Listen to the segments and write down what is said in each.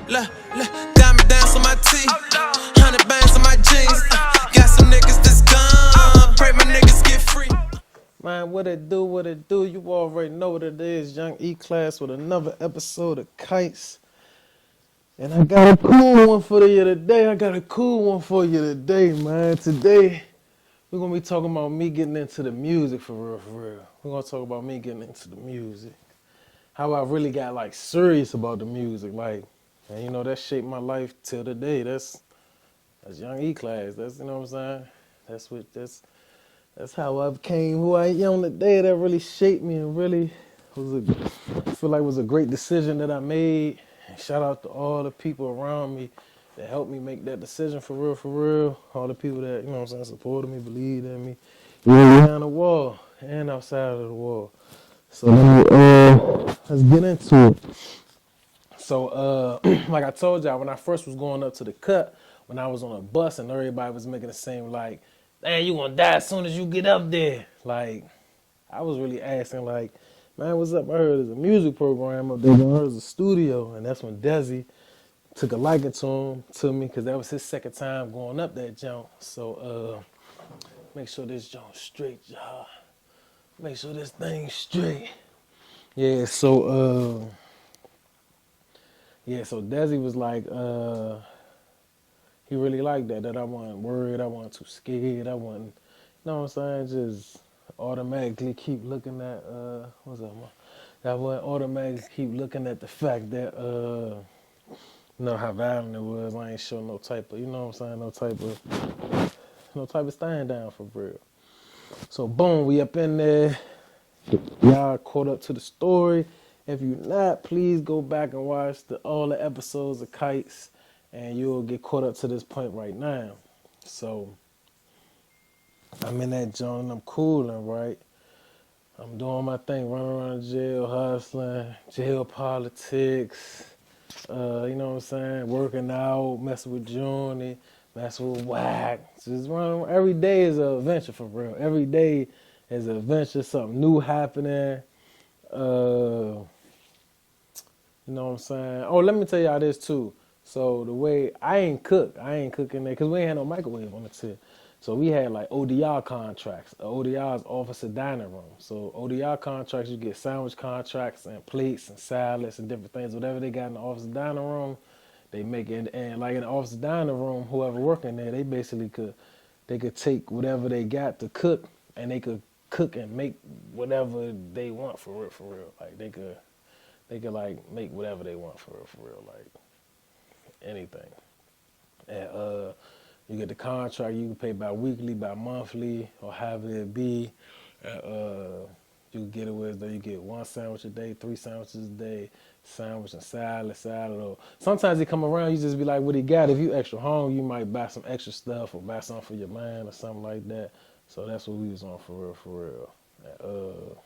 Diamond dance on my teeth, 100 bands on my jeans. Got some niggas that's gone, pray my niggas get free. Man, what it do, what it do? You already know what it is. Young E-Class with another episode of Kites. And I got a cool one for you today. Man. Today, we're going to be talking about me getting into the music for real, for real. We're going to talk about me getting into the music. How I really got, like, serious about the music. Like, and you know, that shaped my life till today. That's Young E-Class. That's, you know what I'm saying? That's how I became who I am today. That really shaped me and really I feel like it was a great decision that I made. And shout out to all the people around me that helped me make that decision for real, for real. All the people that, you know what I'm saying, supported me, believed in me. Behind the wall and outside of the wall. So let's get into it. So like I told y'all, when I first was going up to the cut, when I was on a bus and everybody was making it seem like, man, you gonna die as soon as you get up there. Like, I was really asking, like, man, what's up? I heard there's a music program up there. I heard there's a studio. And that's when Desi took a liking to me, because that was his second time going up that jump. So make sure this jump straight, y'all. Make sure this thing straight. Yeah, so Desi was like, he really liked that I wasn't worried, I wasn't too scared, I wasn't, you know what I'm saying, just automatically keep looking at, what's up, man? I wouldn't automatically keep looking at the fact that, you know, how violent it was. I ain't show no type of, you know what I'm saying, no type of stand down for real. So boom, we up in there. Y'all caught up to the story. If you're not, please go back and watch all the episodes of Kites, and you'll get caught up to this point right now. So I'm in that joint, I'm cooling, right? I'm doing my thing, running around jail, hustling, jail politics, you know what I'm saying, working out, messing with Juni, messing with Whack. Just running. Every day is an adventure for real. Every day is an adventure, something new happening. You know what I'm saying? Oh, let me tell y'all this too. So the way I ain't cooking there, because we ain't had no microwave on the tip. So we had like ODR contracts. ODR is officer dining room. So ODR contracts, you get sandwich contracts and plates and salads and different things. Whatever they got in the officer dining room, they make it. And like in the officer dining room, whoever working there, they basically could take whatever they got to cook, and they could cook and make whatever they want for real. Like they could like make whatever they want for real, like anything. And you get the contract, you can pay bi-weekly, bi-monthly, or however it be. You can get it with, you get 1 sandwich a day, 3 sandwiches a day, sandwich and salad. Or sometimes they come around, you just be like, what he got? If you extra home, you might buy some extra stuff or buy something for your man or something like that. So that's what we was on for real. And,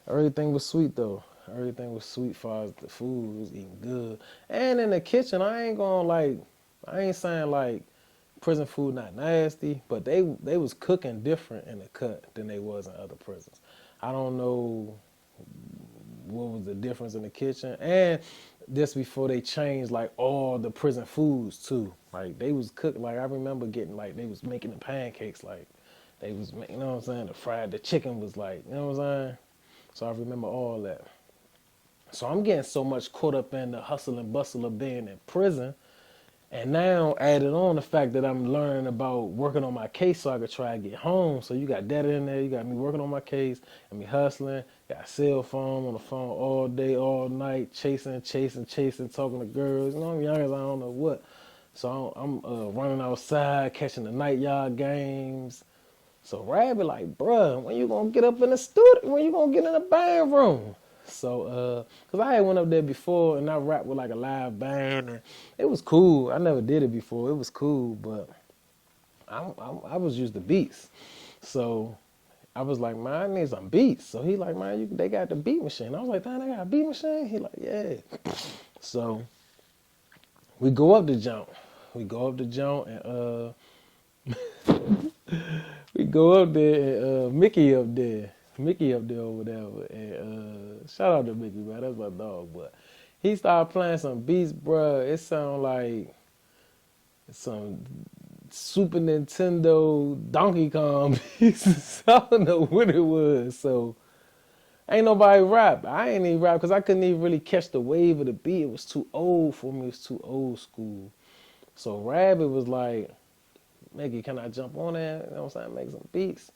everything was sweet though. Everything was sweet as far as the food was eating good. And in the kitchen, I ain't saying like prison food not nasty, but they was cooking different in the cut than they was in other prisons. I don't know what was the difference in the kitchen. And this before they changed like all the prison foods too. Like they was cooked, like I remember getting like they was making the pancakes like they was, you know what I'm saying, the chicken was like, you know what I'm saying? So I remember all that. So I'm getting so much caught up in the hustle and bustle of being in prison. And now added on the fact that I'm learning about working on my case so I could try to get home. So you got that in there. You got me working on my case and me hustling. Got a cell phone on the phone all day, all night, chasing, talking to girls. You know, I'm young as I don't know what. So I'm running outside, catching the night yard games. So Rab be like, bruh, when you gonna get up in the studio? When you gonna get in the band room? So, cause I had went up there before and I rapped with like a live band and it was cool. I never did it before. It was cool, but I was used to beats. So I was like, man, I need some beats. So he like, man, they got the beat machine. I was like, damn, they got a beat machine? He like, yeah. So we go up the jump. And we go up there and Mickey up there or whatever. And shout out to Mickey, man. That's my dog. But He started playing some beats, bruh. It sounded like some Super Nintendo Donkey Kong beats. I don't know what it was. So ain't nobody rap. I ain't even rap because I couldn't even really catch the wave of the beat. It was too old for me. It was too old school. So Rabbit was like, Mickey, can I jump on there? You know what I'm saying? Make some beats.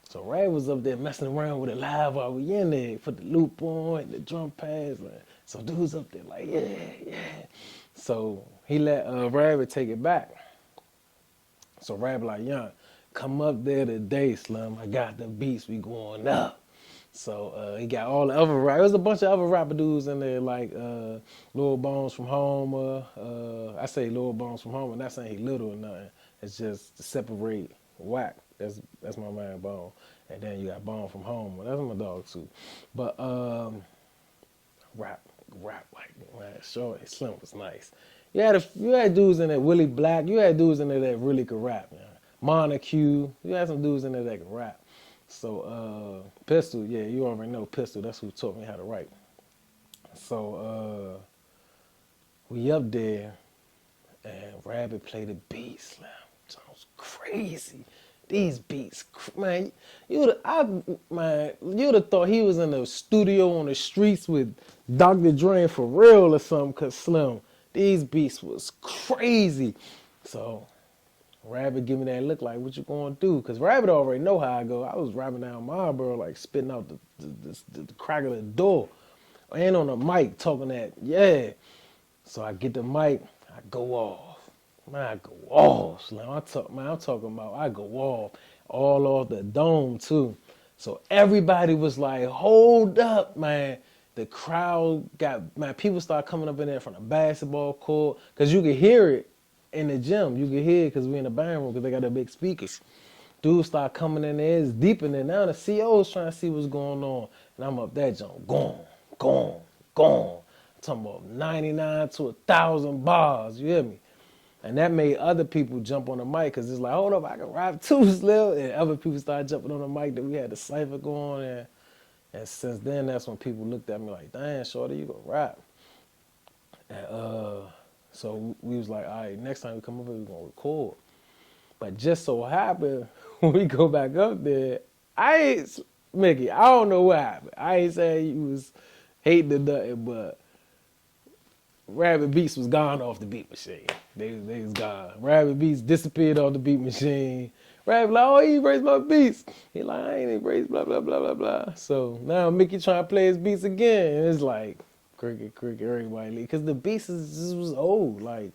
So Rabbit was up there messing around with it live while we in there. Put the loop on, the drum pads. Like, so dudes up there like, yeah, yeah. So he let Rabbit take it back. So Rabbit like, young, come up there today, Slim. I got the beats. We going up. So he got all the other rappers. There was a bunch of other rapper dudes in there, like Lil Bones from Homer. I say Lil Bones from Homer, not saying he little or nothing. It's just to separate Whack. That's my man Bone. And then you got Bone from Homer. That's my dog too. But rap like man, Shorty Slim was nice. You had dudes in there, Willie Black. You had dudes in there that really could rap. Man. Montague. You had some dudes in there that could rap. So Pistol, yeah, you already know Pistol. That's who taught me how to write. So we up there, and Rabbit played the beat, Slim. Sounds crazy. These beats, man, you'd have thought he was in a studio on the streets with Dr. Dre for real or something, cause Slim, these beats was crazy. So Rabbit give me that look like, what you gonna do? Cause Rabbit already know how I go. I was rapping down Marlboro, like spitting out the crack of the door, and on the mic talking that, yeah. So I get the mic, I go off. Man, I go off, Slim. I'm talking about I go off, all off the dome too. So everybody was like, hold up, man. The crowd people start coming up in there from the basketball court, cause you could hear it in the gym. You could hear it cause we in the band room, cause they got the big speakers. Dudes start coming in there, it's deep in there. Now the CO's trying to see what's going on, and I'm up that jump, gone. I'm talking about 99 to 1,000 bars. You hear me? And that made other people jump on the mic because it's like, hold up, I can rap too, Slim. And other people started jumping on the mic that we had the cipher going. And since then, that's when people looked at me like, damn, Shorty, you gonna rap. And so we was like, all right, next time we come up here, we gonna record. But just so happened, when we go back up there, Mickey, I don't know what happened. I ain't saying you was hating or nothing, but Rabbit Beats was gone off the beat machine. They was gone. Rabbit Beats disappeared off the beat machine. Rabbit like, oh, he erased my beats. He like, I ain't erased blah, blah, blah, blah, blah. So now Mickey trying to play his beats again. And it's like, cricket, everybody leave. Because the beats was old. Like,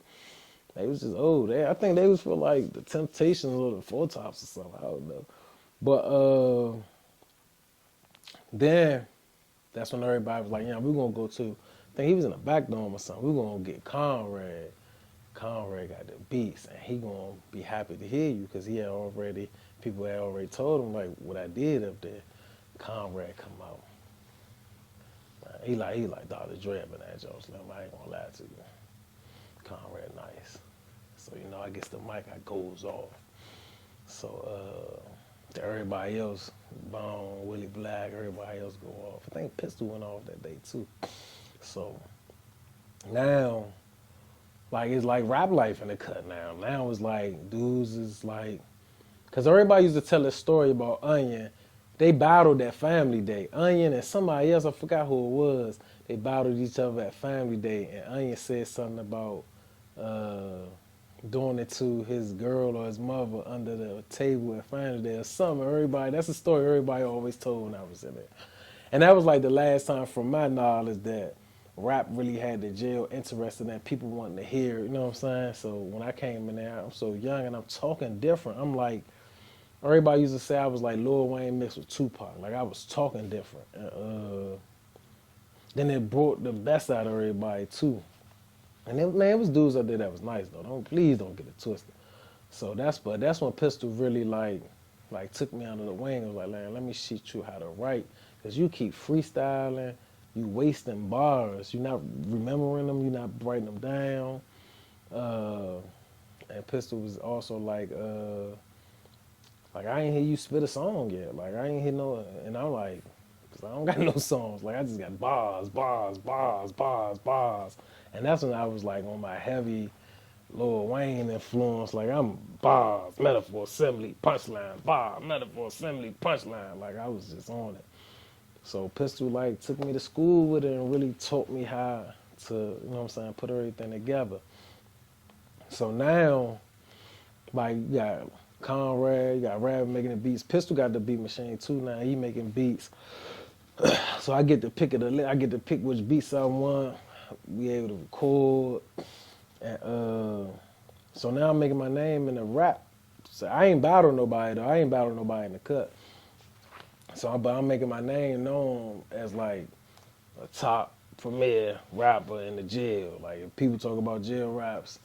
they was just old. I think they was for like the Temptations or the Four Tops or something. I don't know. But then that's when everybody was like, yeah, we're going to go to, I think he was in the back dome or something. We're going to get Conrad. Conrad got the beats, and he going to be happy to hear you because people had already told him, like, what I did up there. Conrad come out. He like Dr. Dre up in that joke, Slim. I ain't going to lie to you. Conrad nice. So, I guess the mic, I goes off. So, to everybody else, Bone, Willie Black, everybody else go off. I think Pistol went off that day, too. So, now, like, it's like rap life in the cut now. Now it's like, dudes is like, because everybody used to tell this story about Onion. They battled that Family Day. Onion and somebody else, I forgot who it was, they battled each other at Family Day, and Onion said something about doing it to his girl or his mother under the table at Family Day or something. That's a story everybody always told when I was in there. And that was like the last time, from my knowledge, that rap really had the jail interested in people wanting to hear, you know what I'm saying? So when I came in there, I'm so young and I'm talking different. I'm like, everybody used to say I was like Lil Wayne mixed with Tupac. Like, I was talking different. Then it brought the best out of everybody too. And it was dudes up there that was nice though. Please don't get it twisted. So that's when Pistol really like took me under the wing and was like, man, let me teach you how to write. Cause you keep freestyling, you wasting bars, you're not remembering them, you're not writing them down. And Pistol was also like I ain't hear you spit a song yet. Like, I ain't hear no, and I'm like, cause I don't got no songs. Like I just got bars, bars, bars, bars, bars. And that's when I was like on my heavy Lil Wayne influence. Like I'm bars, metaphor, simile, punchline, bar, metaphor, simile, punchline. Like I was just on it. So Pistol like took me to school with it and really taught me how to, you know what I'm saying, put everything together. So now, like you got Conrad, you got Rab making the beats. Pistol got the beat machine too now. He making beats. So I get to pick I get to pick which beats I want. Be able to record. And so now I'm making my name in the rap. So I ain't battle nobody though. I ain't battle nobody in the cut. So but I'm making my name known as like a top premier rapper in the jail. Like if people talk about jail raps,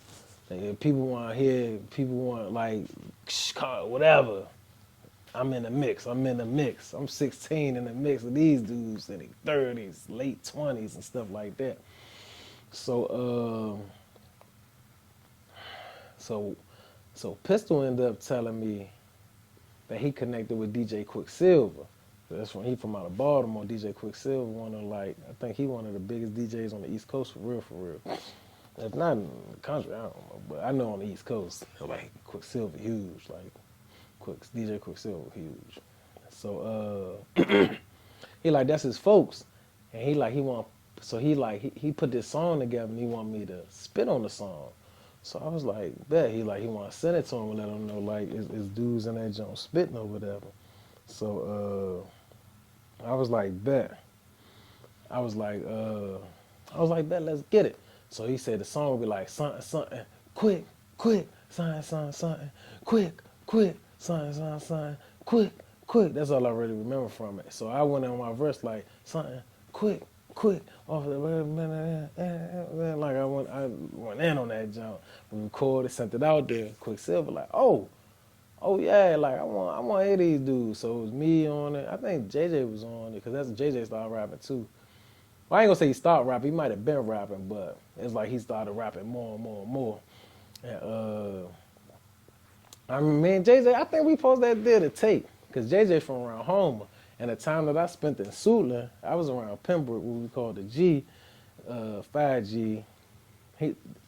like if people want to hear, people want like whatever. I'm in the mix. I'm in the mix. I'm 16 in the mix of these dudes in their 30s, late 20s, and stuff like that. So, so Pistol ended up telling me that he connected with DJ Quicksilver. That's when he from out of Baltimore. DJ Quicksilver, one of like, I think he one of the biggest DJs on the East Coast for real, for real. If not in the country, I don't know, but I know on the East Coast, like Quicksilver huge, like DJ Quicksilver huge. So he like that's his folks, and he like he want, so he like he put this song together and he want me to spit on the song. So I was like, bet. He like he want to send it to him and let him know like it's dudes in that joint spitting or whatever. So I was like, bet. I was like, bet, let's get it. So he said the song would be like something, something, quick, quick, something, something, something, quick, quick, something, something, something, quick, quick. That's all I really remember from it. So I went on my verse like something, quick, quick, off the like I went in on that jump. We recorded, sent it out there. Quicksilver like, oh yeah, like I want to hear these dudes. So it was me on it. I think JJ was on it because that's JJ started rapping too. Well, I ain't gonna say he started rapping. He might have been rapping, but it's like he started rapping more and more and more. And I mean, me and JJ, I think we supposed to did a tape because JJ from around Homer. And the time that I spent in Suitland, I was around Pembroke, what we call the G, 5G,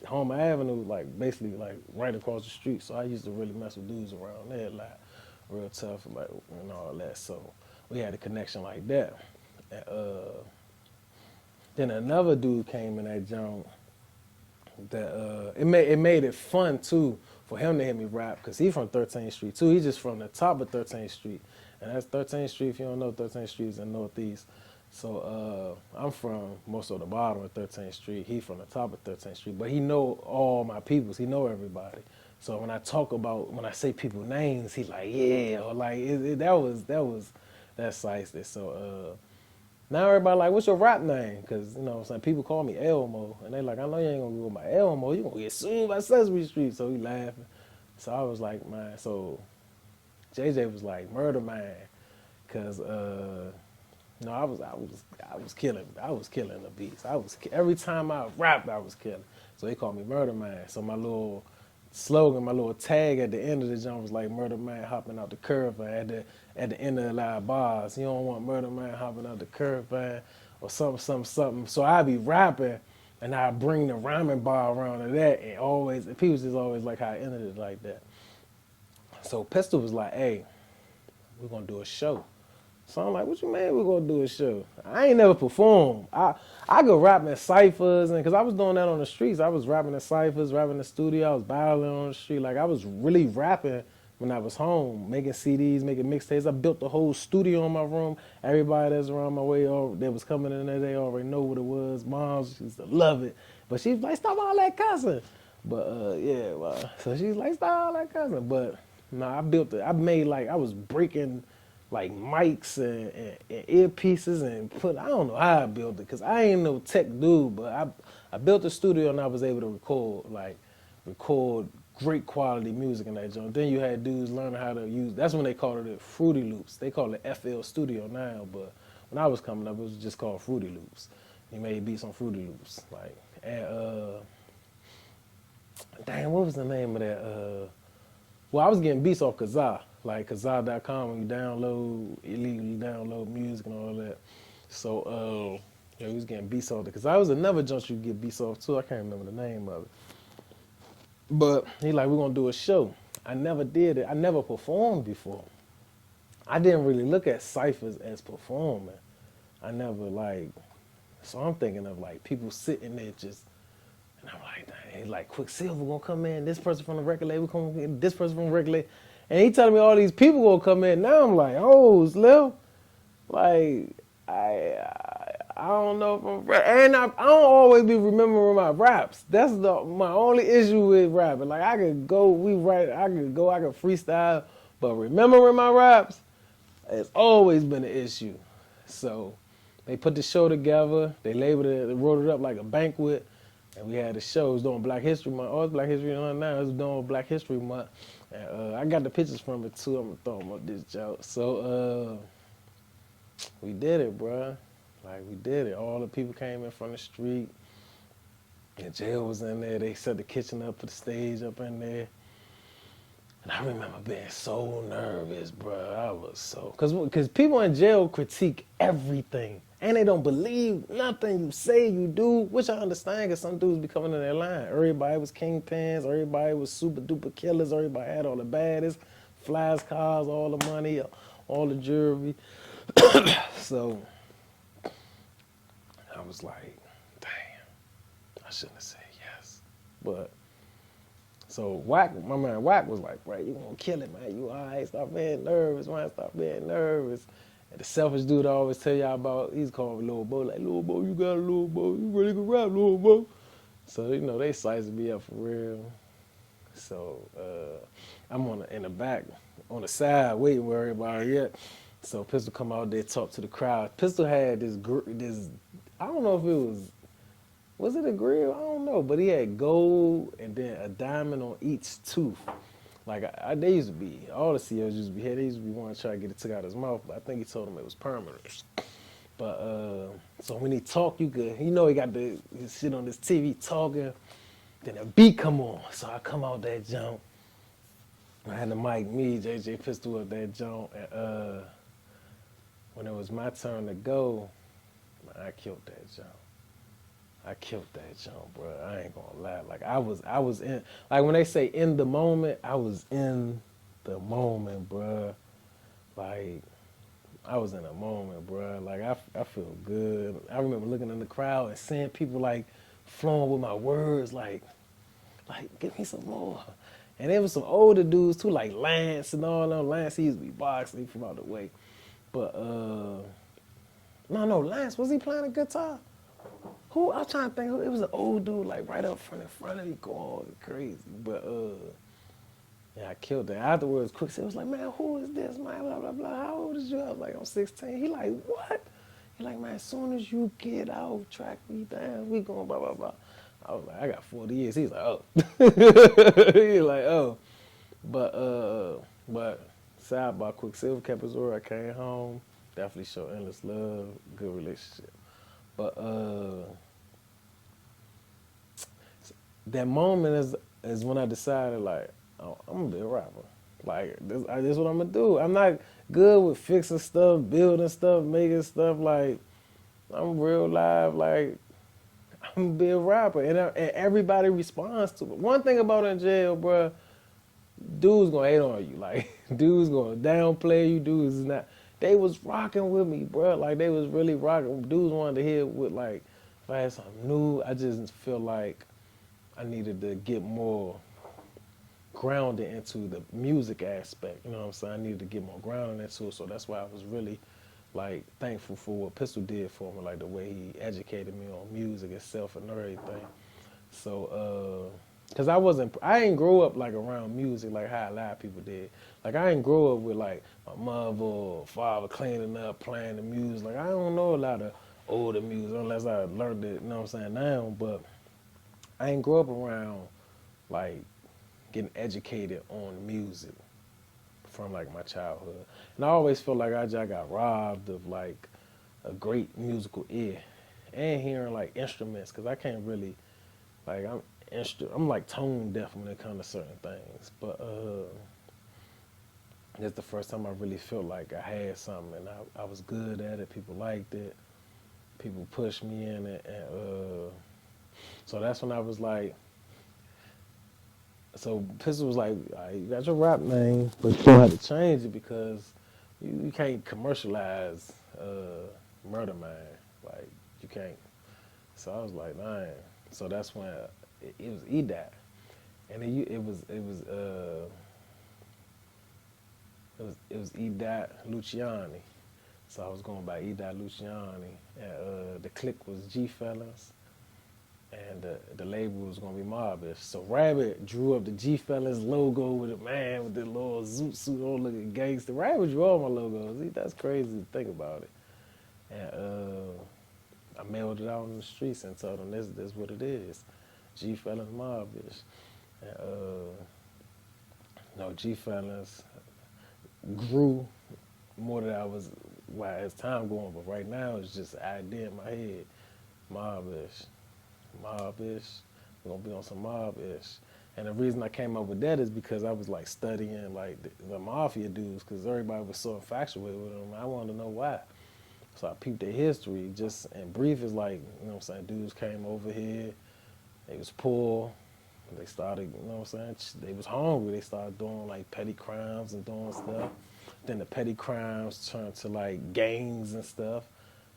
Homer Avenue, like basically like right across the street. So I used to really mess with dudes around there, like real tough, like and all that. So we had a connection like that. And, then another dude came in that joint that it made it fun too for him to hear me rap because he from 13th Street too. He's just from the top of 13th Street. And that's 13th Street. If you don't know, 13th Street is in Northeast. So I'm from most of the bottom of 13th Street. He from the top of 13th Street. But he know all my peoples. He know everybody. So when I say people names, he like, yeah. Or like, that's Shiesty. So now everybody like, what's your rap name? Because, you know what I'm saying, people call me Elmo. And they like, I know you ain't going to go with my Elmo. You going to get sued by Sesame Street. So he laughing. So I was like, man, so JJ was like Murder Man, cause no, I was killing the beats. Every time I rapped, I was killing. So they called me Murder Man. So my little slogan, my little tag at the end of the jump was like Murder Man hopping out the curve. At the end of the live bars, you don't want Murder Man hopping out the curve, man, or something. So I be rapping, and I bring the rhyming bar around to that, and people just always like how I ended it like that. So Pistol was like, hey, we're going to do a show. So I'm like, what you mean we're going to do a show? I ain't never performed. I go rap in ciphers, and because I was doing that on the streets. I was rapping in ciphers, rapping in the studio. I was battling on the street. Like, I was really rapping when I was home, making CDs, making mixtapes. I built the whole studio in my room. Everybody that's around my way that was coming in there, they already know what it was. Moms used to love it. But she's like, stop all that cussing. But, yeah, well, so she's like, stop all that cussing. But no, I built it. I made like I was breaking like mics and earpieces and I don't know how I built it because I ain't no tech dude, but I built a studio and I was able to record great quality music in that joint. Then you had dudes learning how to use. That's when they called it Fruity Loops. They call it FL Studio now, but when I was coming up, it was just called Fruity Loops. He made beats on Fruity Loops, like and damn, what was the name of that? Well, I was getting beats off Kazaa. like Kazaa.com when you illegally download music and all that. So yeah, we was getting beats off it. Cause I was another junk you could get beats off too. I can't remember the name of it. But he like, we're gonna do a show. I never did it. I never performed before. I didn't really look at ciphers as performing. I never like, so I'm thinking of like people sitting there just, and I'm like, dang, like Quicksilver gonna come in, this person from the record label come in, this person from the record label, and he telling me all these people gonna come in. Now I'm like, oh, Slim, like I don't know if and I don't always be remembering my raps. That's my only issue with rapping. Like I could freestyle, but remembering my raps, it's always been an issue. So they put the show together. They labeled it. They wrote it up like a banquet, and we had the show. It was doing Black History Month. Oh, it's Black History Month now. It was doing Black History Month. And, I got the pictures from it too. I'm gonna throw them up this joke. So we did it, bruh. Like we did it. All the people came in from the street. And jail was in there. They set the kitchen up, put the stage up in there. And I remember being so nervous, bro. I was so, cause people in jail critique everything, and they don't believe nothing you say, you do, which I understand, cause some dudes be coming in their line. Everybody was kingpins, everybody was super duper killers, everybody had all the baddest, flies, cars, all the money, all the jewelry. So I was like, damn, I shouldn't have said yes, but. So my man Wack was like, bro, you gonna kill it, man. You all right, stop being nervous, man, stop being nervous. And the selfish dude I always tell y'all about, he's calling me Lil Bo, like, Lil Bo, you got a Lil Bo, you really can rap, Lil Bo. So, you know, they sizing me up for real. So I'm in the back, on the side, waiting where everybody at. So Pistol come out there, talk to the crowd. Pistol had this, I don't know if it was it a grill? I don't know, but he had gold and then a diamond on each tooth. Like they used to be, all the CEOs used to be here. They used to be wanting to try to get it took out of his mouth, but I think he told him it was permanent. But so when he talk, you could, you know, he got his shit on this TV talking. Then a beat come on, so I come out that jump. I had the mic, me, JJ Pistol up that jump, and when it was my turn to go, I killed that jump. I killed that jump, bro. I ain't gonna lie. Like I was in, like when they say in the moment, I was in the moment, bro. Like I was in a moment, bro. Like I feel good. I remember looking in the crowd and seeing people like flowing with my words, like give me some more. And there was some older dudes too, like Lance and all them. Lance, he used to be boxing from out the way. But no, Lance, was he playing a guitar? Who I was trying to think. It was an old dude, like right up front in front of me, going crazy. But yeah, I killed that. Afterwards, Quick, it was like, man, who is this, man? Blah blah blah. How old is you? I was like, I'm 16. He like, what? He like, man, as soon as you get out, track me down, we going blah blah blah. I was like, I got 40 years. He's like, oh. He's like, oh. But sidebar, Quicksilver kept his word. I came home, definitely showed endless love, good relationship. But that moment is when I decided, like, oh, I'm gonna be a rapper. Like, this is what I'm gonna do. I'm not good with fixing stuff, building stuff, making stuff. Like, I'm real live. Like, I'm gonna be a rapper, and everybody responds to it. One thing about in jail, bro, dudes gonna hate on you. Like, dudes gonna downplay you. Dudes is not. They was rocking with me, bro. Like, they was really rocking. Dudes wanted to hear what, like, if I had something new, I just feel like I needed to get more grounded into the music aspect. You know what I'm saying? I needed to get more grounded into it. So that's why I was really, like, thankful for what Pistol did for me, like the way he educated me on music itself and everything. So, cause I ain't grow up like around music like how a lot of people did. Like I ain't grow up with like my mother or father cleaning up, playing the music. Like I don't know a lot of older music unless I learned it, you know what I'm saying, now. But I ain't grow up around like getting educated on music from like my childhood. And I always felt like I just got robbed of like a great musical ear and hearing like instruments, cause I can't really, like I'm like tone deaf when it comes to certain things. But It's the first time I really felt like I had something, and I was good at it. People liked it. People pushed me in it, and so that's when I was like, so Pistol was like, all right, you got your rap name, but you don't have to change it because you can't commercialize Murder Man. Like, you can't. So I was like, man. So that's when it was EDAT. And it was EDAT Luciani. So I was going by EDAT Luciani. And the clique was G Fellas. And the label was gonna be Mobbish. So Rabbit drew up the G Fellas logo with a man with the little zoot suit on looking gangster. Rabbit drew all my logos. That's crazy to think about it. And I mailed it out in the streets and told them this what it is. G Fellas Mobbish. And no, G Fellas grew more than I was as time going, but right now it's just an idea in my head. Mobbish. Mob-ish. We're gonna be on some mob-ish. And the reason I came up with that is because I was like studying like the mafia dudes because everybody was so infatuated with them. I wanted to know why. So I peeped their history. Just in brief, is like, you know what I'm saying, dudes came over here, they was poor, they started, you know what I'm saying, they was hungry, they started doing like petty crimes and doing stuff. Then the petty crimes turned to like gangs and stuff,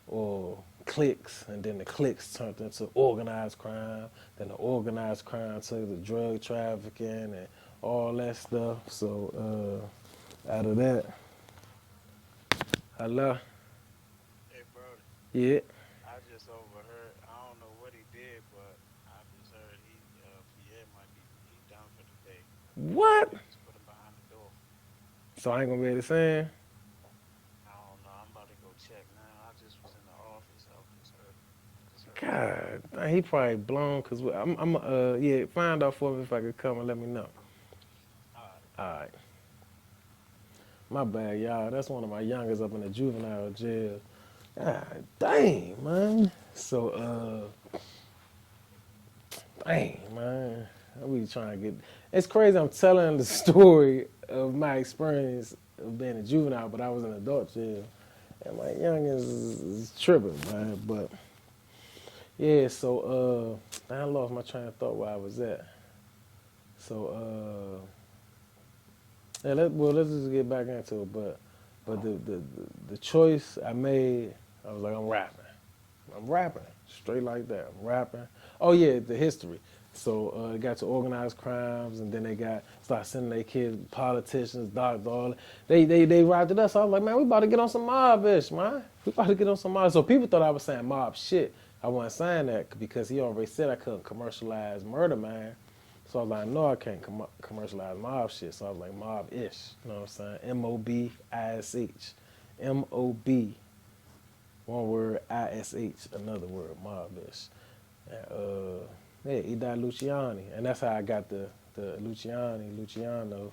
or cliques, and then the cliques turned into organized crime. Then the organized crime took the drug trafficking and all that stuff. So out of that, hello, Hey, Brody, yeah, I just overheard. I don't know what he did, but I just heard Pierre might be he done for the day. what? They just put him behind the door. So I ain't gonna be able to sing. I don't know. I'm about to go check now. I just was in the office. I just heard him. God, he probably blown. Cause yeah, find out for me if I could come and let me know. All right. All right, my bad, y'all. That's one of my youngest up in the juvenile jail. God dang, man. So dang, man. I really trying to get. It's crazy. I'm telling the story of my experience of being a juvenile, but I was in adult jail, and my youngest is tripping, man. But yeah, so I lost my train of thought where I was at. So yeah, let's just get back into it. But the choice I made, I was like, I'm rapping. I'm rapping straight like that. I'm rapping. Oh yeah, the history. So it got to organized crimes, and then they started sending their kids, politicians, doctors, all that. They robbed at us. So I was like, man, we about to get on some mob-ish, man. We about to get on some mob. So people thought I was saying mob shit. I wasn't saying that because he already said I couldn't commercialize Murder Man. So I was like, no, I can't commercialize mob shit. So I was like, mob-ish. You know what I'm saying? M-O-B-I-S-H. M-O-B. One word, I-S-H. Another word, mob-ish. And, yeah, Ida Luciani. And that's how I got the Luciano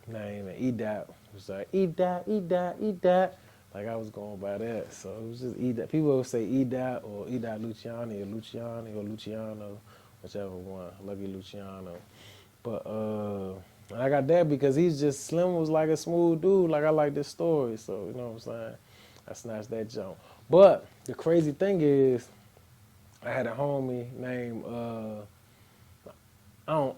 name. And Edat was like, Edat. Like I was going by that. So it was just Edat. People would say Edat or Edat Luciani or Luciano, whichever one. Lucky Luciano. But and I got that because he's just Slim was like a smooth dude. Like I like this story. So you know what I'm saying? I snatched that jump. But the crazy thing is, I had a homie named I don't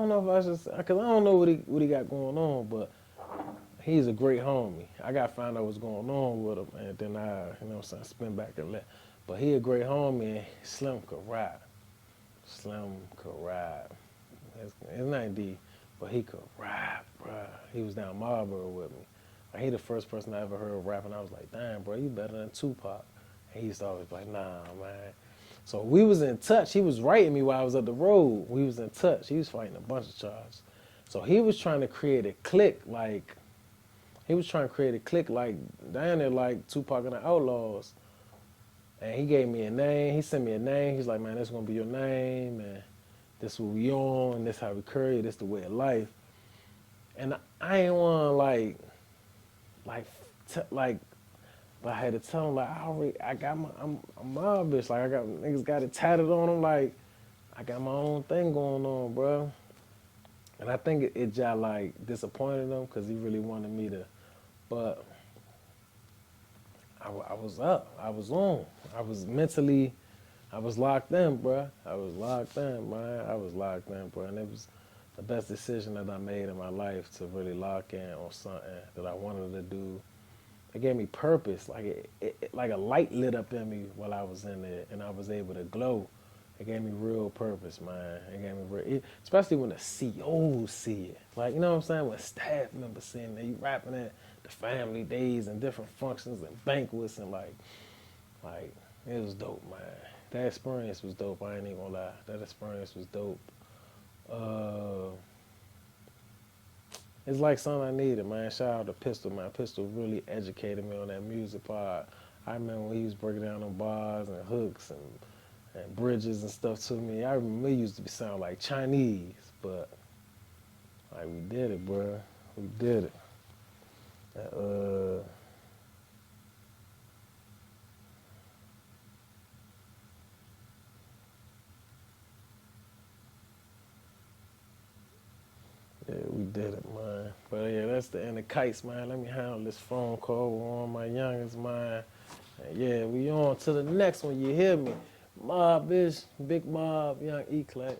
know if I should say, because I don't know what he got going on, but he's a great homie. I got to find out what's going on with him, and then I, you know what I'm saying, spin back and let. But he a great homie, and Slim could rap. Slim could rap. His name D, but he could rap, bruh. He was down Marlboro with me. Like, he the first person I ever heard rap, and I was like, damn, bro, you better than Tupac. And he used to always be like, nah, man. So we was in touch. He was writing me while I was up the road. We was in touch. He was fighting a bunch of charges. So he was trying to create a clique like down there like Tupac and the Outlaws. And he gave me a name. He sent me a name. He's like, man, this is going to be your name. And this what we on. This how we curry. This the way of life. And I ain't want to but I had to tell him like I got I'm mob bitch. Like I got niggas got it tatted on them. Like I got my own thing going on, bro. And I think it just like disappointed him because he really wanted me to. But I was up. I was on. I was mentally. I was locked in, bruh. I was locked in, man. I was locked in, bruh. And it was the best decision that I made in my life to really lock in on something that I wanted to do. It gave me purpose, like like a light lit up in me while I was in there, and I was able to glow. It gave me real purpose, man. It gave me especially when the COs see it, like you know what I'm saying. When staff members seeing that you rapping at the family days and different functions and banquets and like it was dope, man. That experience was dope. I ain't even gonna lie. That experience was dope. Uh, it's like something I needed, man. Shout out to Pistol, man. Pistol really educated me on that music part. I remember when he was breaking down them bars and hooks and bridges and stuff to me. I remember it used to be sound like Chinese, but like we did it, bro. We did it. Uh, yeah, we did it, man. But yeah, that's the end of Kites, man. Let me handle this phone call with one of my youngest, man. And yeah, we on to the next one. You hear me? Mob is Big Mob, Young Eclat.